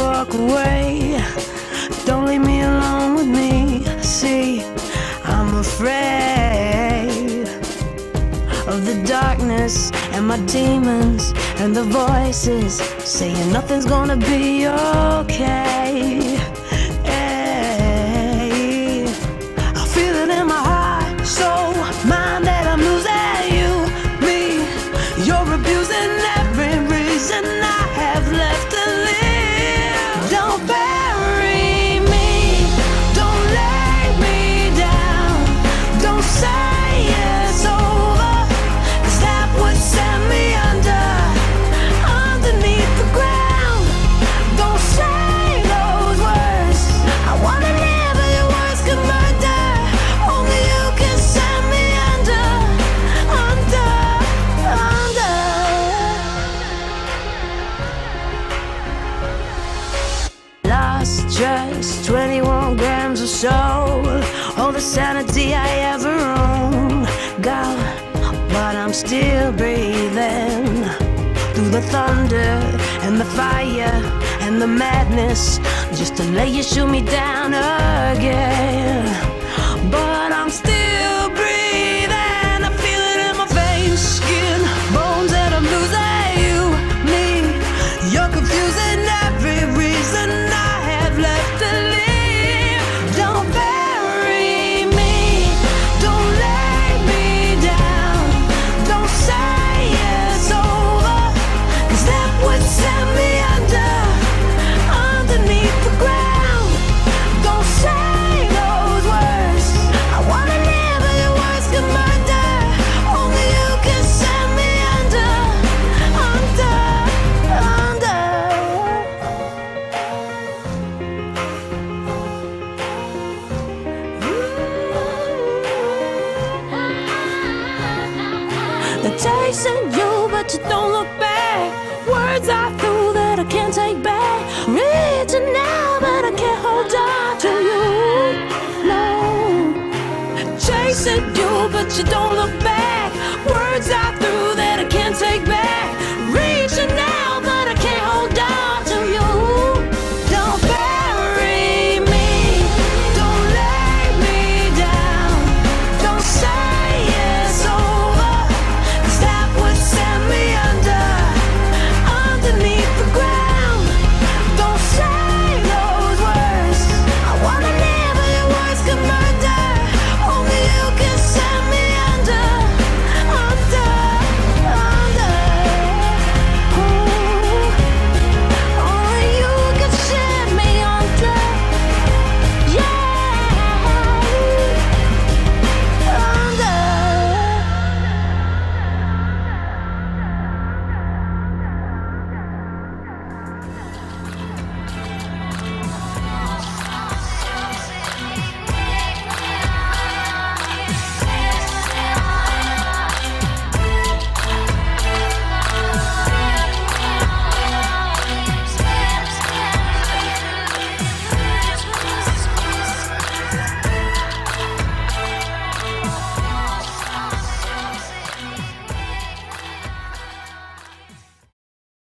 walk away. Don't leave me alone with me. See, I'm afraid of the darkness and my demons and the voices saying nothing's gonna be okay. Hey, I feel it in my heart, soul, mind that I'm losing you, me. You're abusing every reason I have left to live. Don't bury me, don't lay me down, don't say it's over, 'cause that would send me underneath the ground. Don't say those words, I wanna live but your words could murder. Only you can send me under. Lost just 21 grams of soul, all the sanity I ever owned. God, but I'm still breathing through the thunder and the fire and the madness, just to let you shoot me down again. But I'm still breathing, I feel it in my veins, skin, bones, and I'm losing you, me. You're confusing every reason I have left to live. Don't bury me, don't lay me down, don't say it's over, 'cause that would send me underneath the ground. Don't say those words, I wanna live but your words can murder. Only you can send me under. They're chasing you, but you don't look back. Words I threw that I can't take back. Reaching now, but I can't hold on to you. No, chasing you, but you don't look back.